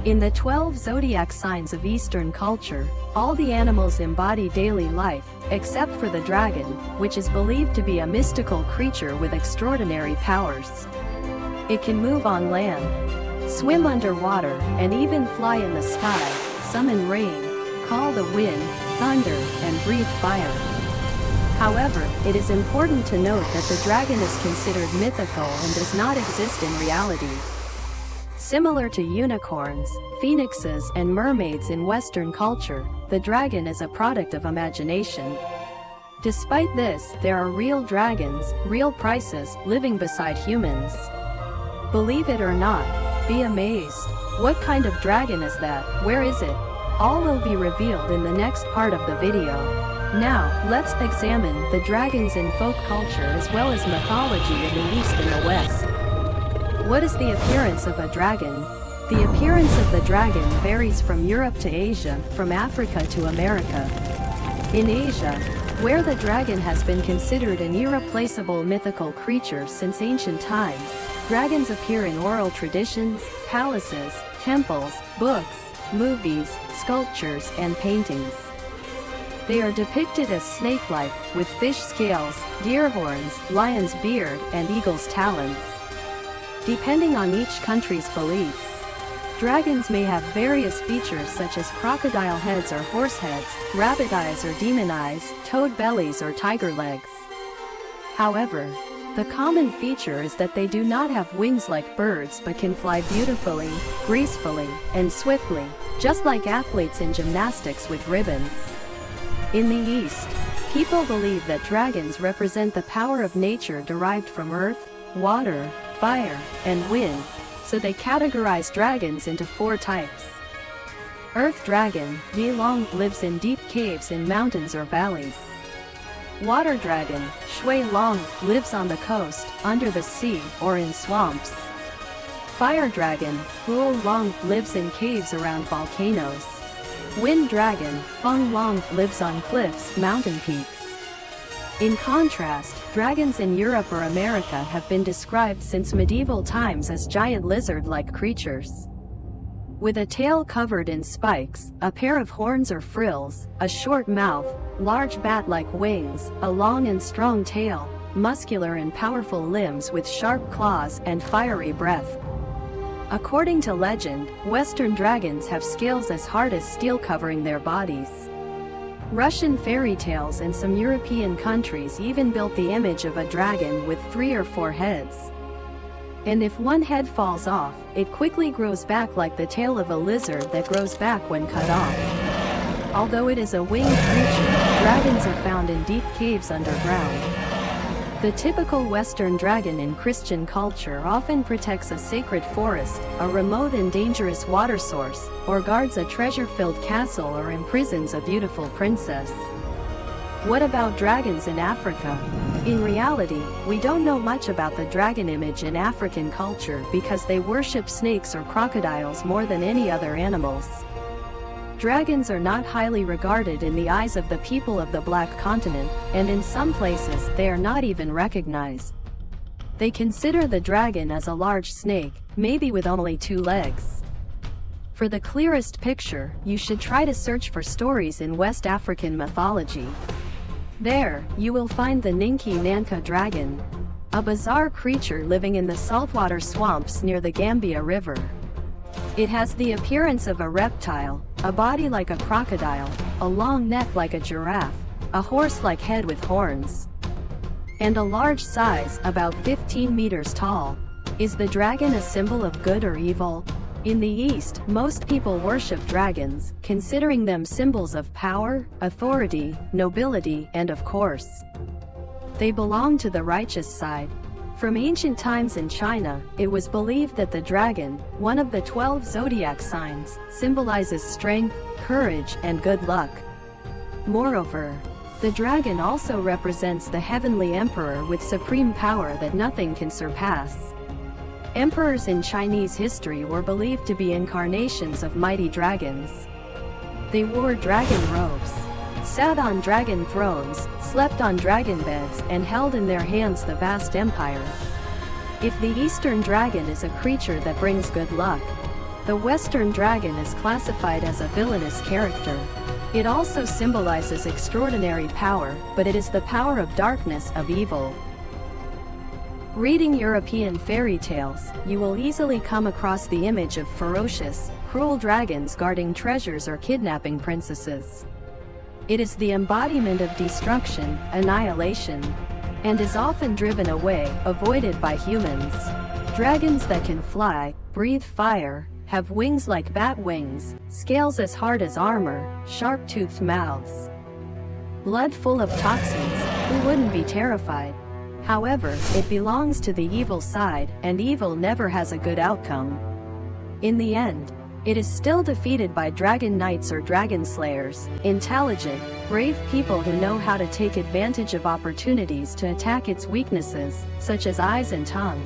In the 12 zodiac signs of Eastern culture, all the animals embody daily life, except for the dragon, which is believed to be a mystical creature with extraordinary powers. It can move on land, swim underwater, and even fly in the sky, summon rain, call the wind, thunder, and breathe fire. However, it is important to note that the dragon is considered mythical and does not exist in reality. Similar to unicorns, phoenixes, and mermaids in Western culture, the dragon is a product of imagination. Despite this, there are real dragons, real prices, living beside humans. Believe it or not, be amazed. What kind of dragon is that? Where is it? All will be revealed in the next part of the video. Now, let's examine the dragons in folk culture as well as mythology in the East and the West. What is the appearance of a dragon? The appearance of the dragon varies from Europe to Asia, from Africa to America. In Asia, where the dragon has been considered an irreplaceable mythical creature since ancient times, dragons appear in oral traditions, palaces, temples, books, movies, sculptures, and paintings. They are depicted as snake-like, with fish scales, deer horns, lion's beard, and eagle's talons. Depending on each country's beliefs, dragons may have various features such as crocodile heads or horse heads, rabbit eyes or demon eyes, toad bellies or tiger legs. However, the common feature is that they do not have wings like birds but can fly beautifully, gracefully, and swiftly, just like athletes in gymnastics with ribbons. In the East, people believe that dragons represent the power of nature derived from earth, water, fire, and wind, so they categorize dragons into 4 types. Earth dragon, Long, lives in deep caves in mountains or valleys. Water dragon, Shui Long, lives on the coast, under the sea, or in swamps. Fire dragon, Huo Long, lives in caves around volcanoes. Wind dragon, Feng Long, lives on cliffs, mountain peaks. In contrast, dragons in Europe or America have been described since medieval times as giant lizard-like creatures. With a tail covered in spikes, a pair of horns or frills, a short mouth, large bat-like wings, a long and strong tail, muscular and powerful limbs with sharp claws and fiery breath. According to legend, Western dragons have scales as hard as steel covering their bodies. Russian fairy tales and some European countries even built the image of a dragon with 3 or 4 heads. And if one head falls off, it quickly grows back like the tail of a lizard that grows back when cut off. Although it is a winged creature, dragons are found in deep caves underground. The typical Western dragon in Christian culture often protects a sacred forest, a remote and dangerous water source, or guards a treasure-filled castle or imprisons a beautiful princess. What about dragons in Africa? In reality, we don't know much about the dragon image in African culture because they worship snakes or crocodiles more than any other animals. Dragons are not highly regarded in the eyes of the people of the Black Continent, and in some places they are not even recognized. They consider the dragon as a large snake, maybe with only 2 legs. For the clearest picture, you should try to search for stories in West African mythology. There, you will find the Ninki Nanka dragon, a bizarre creature living in the saltwater swamps near the Gambia River. It has the appearance of a reptile, a body like a crocodile, a long neck like a giraffe, a horse-like head with horns, and a large size, about 15 meters tall. Is the dragon a symbol of good or evil? In the East, most people worship dragons, considering them symbols of power, authority, nobility, and of course, they belong to the righteous side. From ancient times in China, it was believed that the dragon, one of the 12 zodiac signs, symbolizes strength, courage, and good luck. Moreover, the dragon also represents the heavenly emperor with supreme power that nothing can surpass. Emperors in Chinese history were believed to be incarnations of mighty dragons. They wore dragon robes, sat on dragon thrones, slept on dragon beds, and held in their hands the vast empire. If the Eastern dragon is a creature that brings good luck, The Western dragon is classified as a villainous character. It also symbolizes extraordinary power, but it is the power of darkness, of evil. Reading European fairy tales, you will easily come across the image of ferocious, cruel dragons guarding treasures or kidnapping princesses. It is the embodiment of destruction, annihilation, and is often driven away, avoided by humans. Dragons that can fly, breathe fire, have wings like bat wings, scales as hard as armor, sharp-toothed mouths, blood full of toxins. Who wouldn't be terrified? However, it belongs to the evil side, and evil never has a good outcome. In the end, it is still defeated by dragon knights or dragon slayers, intelligent, brave people who know how to take advantage of opportunities to attack its weaknesses, such as eyes and tongue.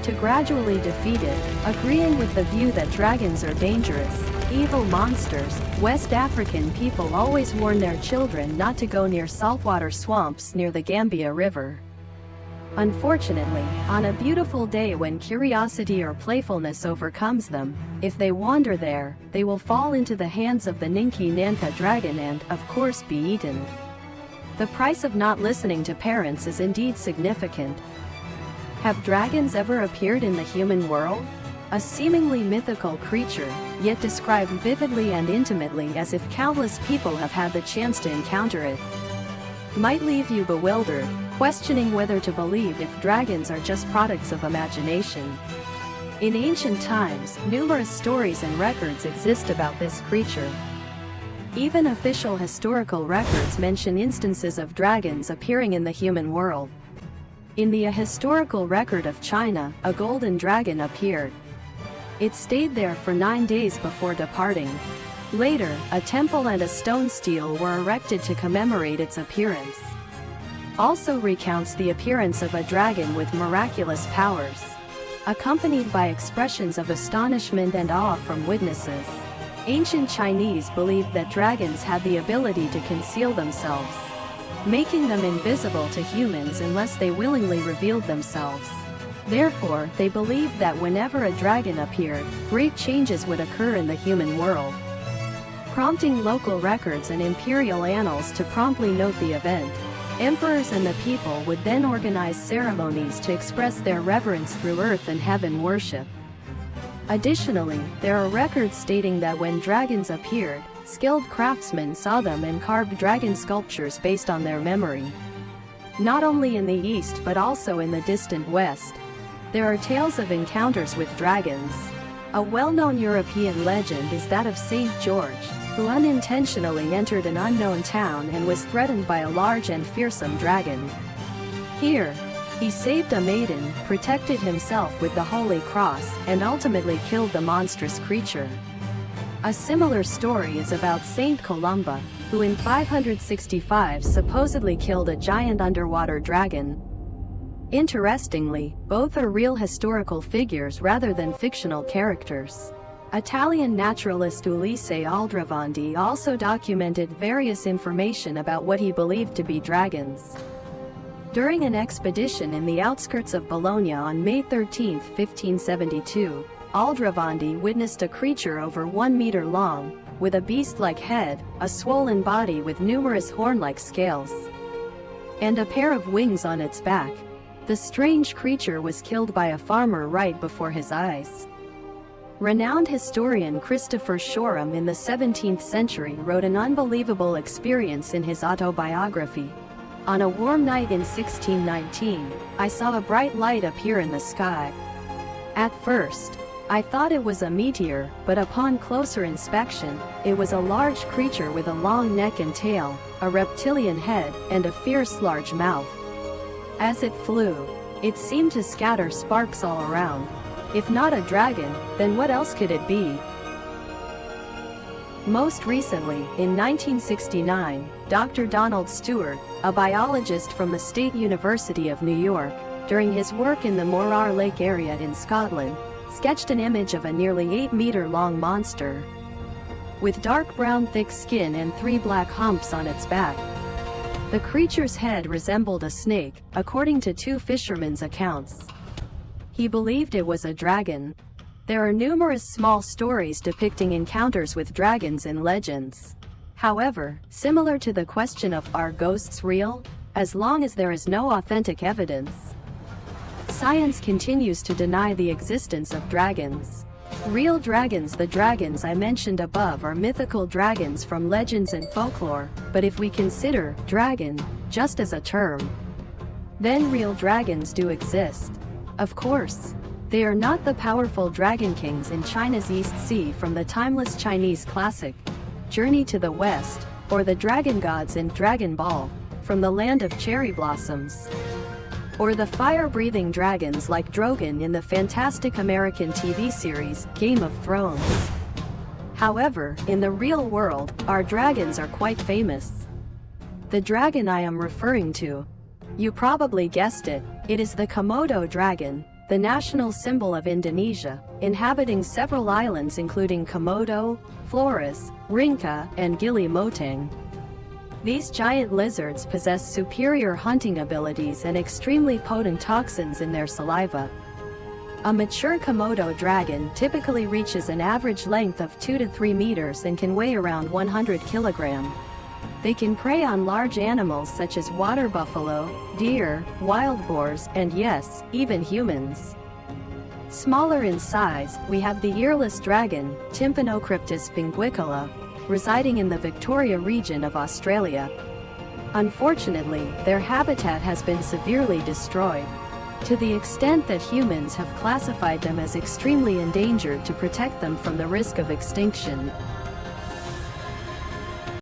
To gradually defeat it, agreeing with the view that dragons are dangerous, evil monsters, West African people always warn their children not to go near saltwater swamps near the Gambia River. Unfortunately, on a beautiful day when curiosity or playfulness overcomes them, if they wander there, they will fall into the hands of the Ninki Nanka dragon and, of course, be eaten. The price of not listening to parents is indeed significant. Have dragons ever appeared in the human world? A seemingly mythical creature, yet described vividly and intimately as if countless people have had the chance to encounter it, might leave you bewildered, questioning whether to believe if dragons are just products of imagination. In ancient times, numerous stories and records exist about this creature. Even official historical records mention instances of dragons appearing in the human world. In the historical record of China, a golden dragon appeared. It stayed there for 9 days before departing. Later, a temple and a stone stele were erected to commemorate its appearance. Also recounts the appearance of a dragon with miraculous powers, accompanied by expressions of astonishment and awe from witnesses. Ancient Chinese believed that dragons had the ability to conceal themselves, making them invisible to humans unless they willingly revealed themselves. Therefore, they believed that whenever a dragon appeared, great changes would occur in the human world, prompting local records and imperial annals to promptly note the event. Emperors and the people would then organize ceremonies to express their reverence through earth and heaven worship. Additionally, there are records stating that when dragons appeared, skilled craftsmen saw them and carved dragon sculptures based on their memory. Not only in the East but also in the distant West, there are tales of encounters with dragons. A well-known European legend is that of Saint George, who unintentionally entered an unknown town and was threatened by a large and fearsome dragon. Here, he saved a maiden, protected himself with the Holy Cross, and ultimately killed the monstrous creature. A similar story is about Saint Columba, who in 565 supposedly killed a giant underwater dragon. Interestingly, both are real historical figures rather than fictional characters. Italian naturalist Ulisse Aldrovandi also documented various information about what he believed to be dragons. During an expedition in the outskirts of Bologna on May 13, 1572, Aldrovandi witnessed a creature over 1 meter long, with a beast-like head, a swollen body with numerous horn-like scales, and a pair of wings on its back. The strange creature was killed by a farmer right before his eyes. Renowned historian Christopher Shoreham in the 17th century wrote an unbelievable experience in his autobiography. On a warm night in 1619, I saw a bright light appear in the sky. At first, I thought it was a meteor, but upon closer inspection, it was a large creature with a long neck and tail, a reptilian head, and a fierce large mouth. As it flew, it seemed to scatter sparks all around. If not a dragon, then what else could it be? Most recently, in 1969, Dr. Donald Stewart, a biologist from the State University of New York, during his work in the Morar Lake area in Scotland, sketched an image of a nearly 8-meter-long monster, with dark brown thick skin and 3 black humps on its back. The creature's head resembled a snake, according to 2 fishermen's accounts. He believed it was a dragon. There are numerous small stories depicting encounters with dragons in legends. However, similar to the question of are ghosts real, as long as there is no authentic evidence, science continues to deny the existence of dragons. Real dragons. The dragons I mentioned above are mythical dragons from legends and folklore, but if we consider dragon just as a term, then real dragons do exist. Of course, they are not the powerful dragon kings in China's East Sea from the timeless Chinese classic, Journey to the West, or the dragon gods in Dragon Ball, from the land of cherry blossoms, or the fire-breathing dragons like Drogon in the fantastic American TV series, Game of Thrones. However, in the real world, our dragons are quite famous. The dragon I am referring to, you probably guessed it, it is the Komodo dragon, the national symbol of Indonesia, inhabiting several islands including Komodo, Flores, Rinca, and Gili Motang. These giant lizards possess superior hunting abilities and extremely potent toxins in their saliva. A mature Komodo dragon typically reaches an average length of 2 to 3 meters and can weigh around 100 kilograms. They can prey on large animals such as water buffalo, deer, wild boars, and yes, even humans. Smaller in size, we have the earless dragon, Tympanocriptis pinguicola, residing in the Victoria region of Australia. Unfortunately, their habitat has been severely destroyed, to the extent that humans have classified them as extremely endangered to protect them from the risk of extinction.